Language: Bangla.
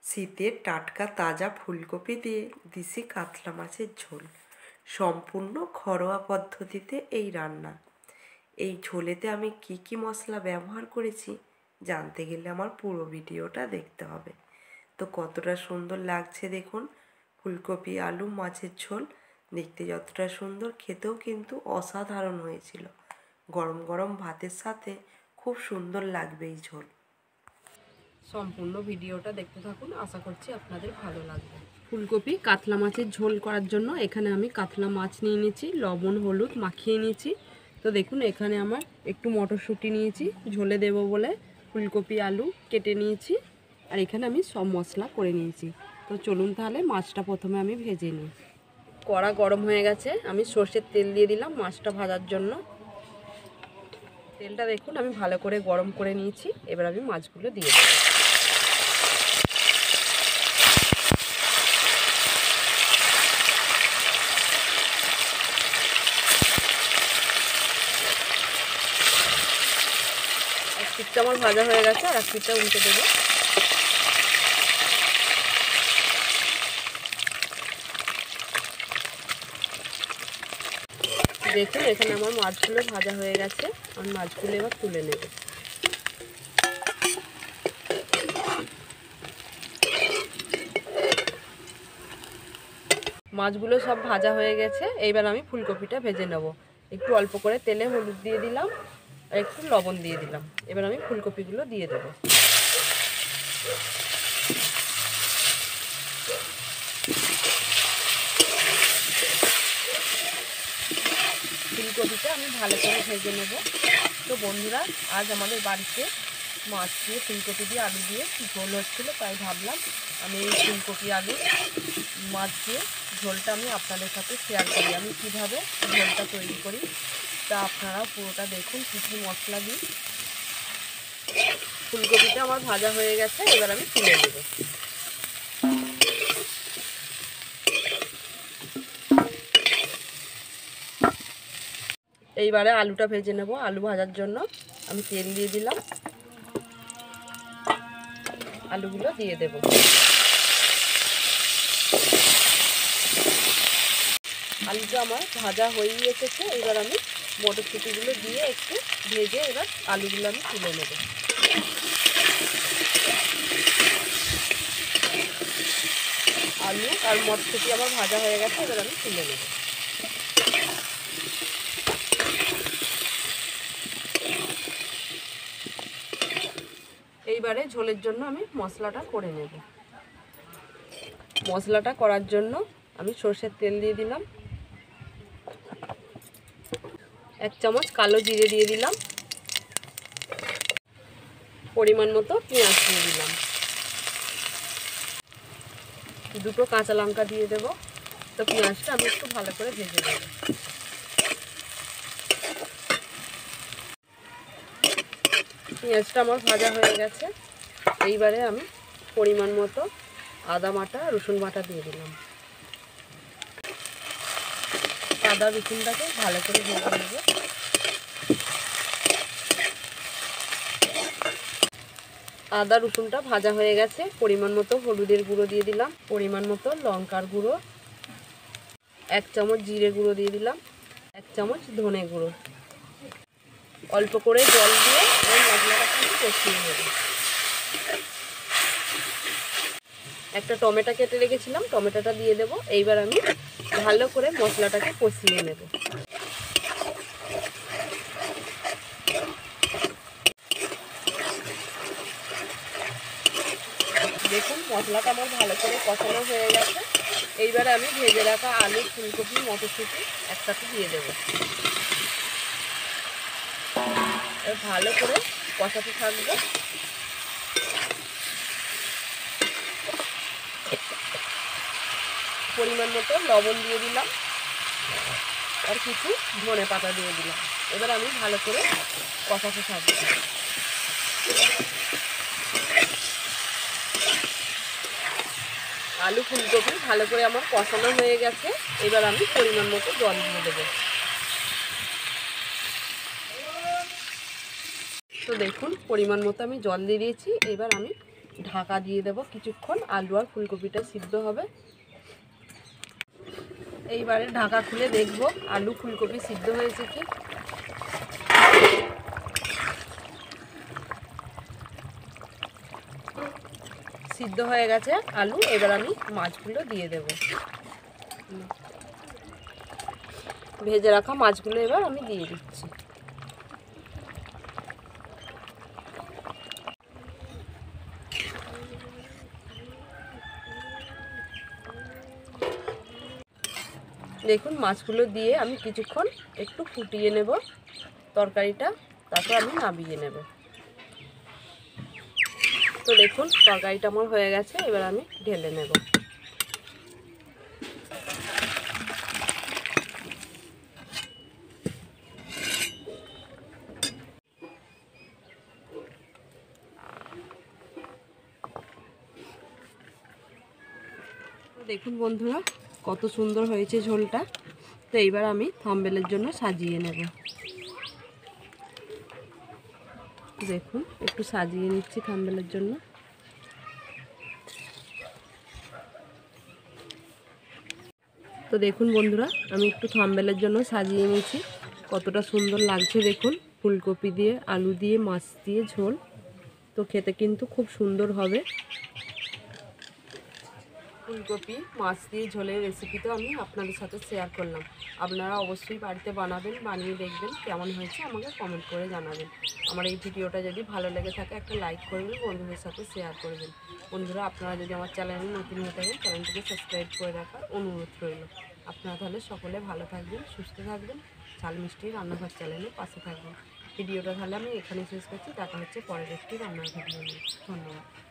শীতের টাটকা তাজা ফুলকপি দিয়ে দিছি কাতলা মাছের ঝোল। সম্পূর্ণ ঘরোয়া পদ্ধতিতে এই রান্না। এই ঝোলেতে আমি কি কি মশলা ব্যবহার করেছি জানতে গেলে আমার পুরো ভিডিওটা দেখতে হবে। তো কতটা সুন্দর লাগছে দেখুন, ফুলকপি আলু মাছের ঝোল দেখতে যতটা সুন্দর, খেতেও কিন্তু অসাধারণ হয়েছিল। গরম গরম ভাতের সাথে খুব সুন্দর লাগবে এই ঝোল। সম্পূর্ণ ভিডিওটা দেখতে থাকুন, আশা করছি আপনাদের ভালো লাগবে। ফুলকপি কাতলা মাছের ঝোল করার জন্য এখানে আমি কাতলা মাছ নিয়ে নিয়েছি, লবণ হলুদ মাখিয়ে নিয়েছি। তো দেখুন এখানে আমার একটু মটরশুঁটি নিয়েছি ঝোলে দেব বলে, ফুলকপি আলু কেটে নিয়েছি, আর এখানে আমি সব মশলা করে নিয়েছি। তো চলুন তাহলে মাছটা প্রথমে আমি ভেজে নিই। কড়া গরম হয়ে গেছে, আমি সর্ষের তেল দিয়ে দিলাম মাছটা ভাজার জন্য। তেলটা দেখুন আমি ভালো করে গরম করে নিয়েছি, এবার আমি মাছগুলো দিয়ে দেব। এক পিঠটা আমার ভাজা হয়ে গেছে, আর এক পিঠটা উল্টে দেবো। দেখুন এখানে আমার মাছগুলো ভাজা হয়ে গেছে, আমি মাছগুলো এবার তুলে নেব। মাছগুলো সব ভাজা হয়ে গেছে, এইবার আমি ফুলকপিটা ভেজে নেব। একটু অল্প করে তেলে হলুদ দিয়ে দিলাম আর একটু লবণ দিয়ে দিলাম। এবার আমি ফুলকপিগুলো দিয়ে দেব। ফুলকপিটা আমি ভালো করে ভেজে নেব। তো বন্ধুরা, আজ আমাদের বাড়িতে মাছ দিয়ে ফুলকপি দিয়ে আলু দিয়ে ঝোল হচ্ছিলো, তাই ভাবলাম আমি এই ফুলকপি আলু মাছ দিয়ে ঝোলটা আমি আপনাদের সাথে শেয়ার করি, আমি কীভাবে ঝোলটা তৈরি করি। তা আপনারা পুরোটা দেখুন কী কী মশলা দিই। ফুলকপিটা আমার ভাজা হয়ে গেছে, এবার আমি তুলে নেব। এইবারে আলুটা ভেজে নেব। আলু ভাজার জন্য আমি তেল দিয়ে দিলাম, আলুগুলো দিয়ে দেব। আলুটা আমার ভাজা হয়েই এসেছে, এবার আমি মটরশুঁটিগুলো দিয়ে একটু ভেজে এবার আলুগুলো আমি তুলে নেব। আলু আর মটরশুঁটি আমার ভাজা হয়ে গেছে, এবার আমি তুলে নেব। এইবারে ঝোলের জন্য আমি মশলাটা করে নেব। মশলাটা করার জন্য আমি সরষের তেল দিয়ে দিলাম, 1 চামচ কালো জিরে দিয়ে দিলাম, পরিমাণ মতো পেঁয়াজ দিয়ে দিলাম, 2 কাঁচা লঙ্কা দিয়ে দেব। তো পেঁয়াজটা আমি একটু ভালো করে ভেজে নেব। পেঁয়াজটা আমার ভাজা হয়ে গেছে, এইবারে আমি পরিমাণ মতো আদা বাটা রসুন বাটা দিয়ে দিলাম। আদা রসুনটাকে ভালো করে ভেজে নেব। আদা রসুনটা ভাজা হয়ে গেছে, পরিমাণ মতো হলুদের গুঁড়ো দিয়ে দিলাম, পরিমাণ মতো লঙ্কার গুঁড়ো, 1 চামচ জিরে গুঁড়ো দিয়ে দিলাম, 1 চামচ ধনে গুঁড়ো। অল্প করে জল দিয়ে ওই মশলাটাকে কষিয়ে নেব। একটা টমেটো কেটে রেখেছিলাম, টমেটোটা দিয়ে দেব। এইবার আমি ভালো করে মশলাটাকে কষিয়ে নেব। দেখুন মশলাটা আমার ভালো করে কষানো হয়ে গেছে, এইবারে আমি ভেজে রাখা আলু ফুলকপি মটরশুঁটি একসাথে দিয়ে দেব। ভালো করে কষাতে থাকবো। পরিমাণ মতো লবণ দিয়ে দিলাম আর কিছু ধনে পাতা দিয়ে দিলাম। এবার আমি ভালো করে কষাতে থাকবো। আলু ফুলকপি ভালো করে আমার কষানো হয়ে গেছে, এবার আমি পরিমাণ মতো জল দিয়ে দেবো। তো দেখুন পরিমাণ মতো আমি জল দিয়ে দিয়েছি, এবার আমি ঢাকা দিয়ে দেব কিছুক্ষণ, আলু আর ফুলকপিটা সিদ্ধ হবে। এইবারে ঢাকা খুলে দেখব আলু ফুলকপি সিদ্ধ হয়েছে কি। সিদ্ধ হয়ে গেছে আলু, এবার আমি মাছগুলো দিয়ে দেব। ভেজে রাখা মাছগুলো এবার আমি দিয়ে দিচ্ছি। দেখুন মাছগুলো দিয়ে আমি কিছুক্ষণ একটু ফুটিয়ে নেব তরকারিটা, তারপর আমি নামিয়ে নেব। তো দেখুন তরকারিটা আমার হয়ে গেছে, এবার আমি ঢেলে নেব। দেখুন বন্ধুরা কত সুন্দর হয়েছে ঝোলটা। তো এইবার আমি থাম্বনেলের জন্য সাজিয়ে নেব। দেখুন একটু সাজিয়ে নিচ্ছি থাম্বনেলের জন্য। তো দেখুন বন্ধুরা আমি একটু থাম্বনেলের জন্য সাজিয়ে নিয়েছি, কতটা সুন্দর লাগছে দেখুন, ফুলকপি দিয়ে আলু দিয়ে মাছ দিয়ে ঝোল। তো খেতে কিন্তু খুব সুন্দর হবে। ফুলকপি মাছ দিয়ে ঝোলের রেসিপিটা আমি আপনাদের সাথে শেয়ার করলাম। আপনারা অবশ্যই বাড়িতে বানাবেন, বানিয়ে দেখবেন কেমন হয়েছে আমাকে কমেন্ট করে জানাবেন। আমার এই ভিডিওটা যদি ভালো লেগে থাকে একটা লাইক করবেন, বন্ধুদের সাথে শেয়ার করবেন। বন্ধুরা আপনারা যদি আমার চ্যানেলে নতুন হয়ে থাকেন চ্যানেলটিকে সাবস্ক্রাইব করে রাখার অনুরোধ রইল। আপনারা তাহলে সকলে ভালো থাকবেন, সুস্থ থাকবেন, ঝাল মিষ্টি রান্নাঘর চ্যানেলের পাশে থাকবেন। ভিডিওটা তাহলে আমি এখানে শেষ করছি, দেখা হচ্ছে পরের একটি রান্নার ভিডিও নিয়ে। ধন্যবাদ।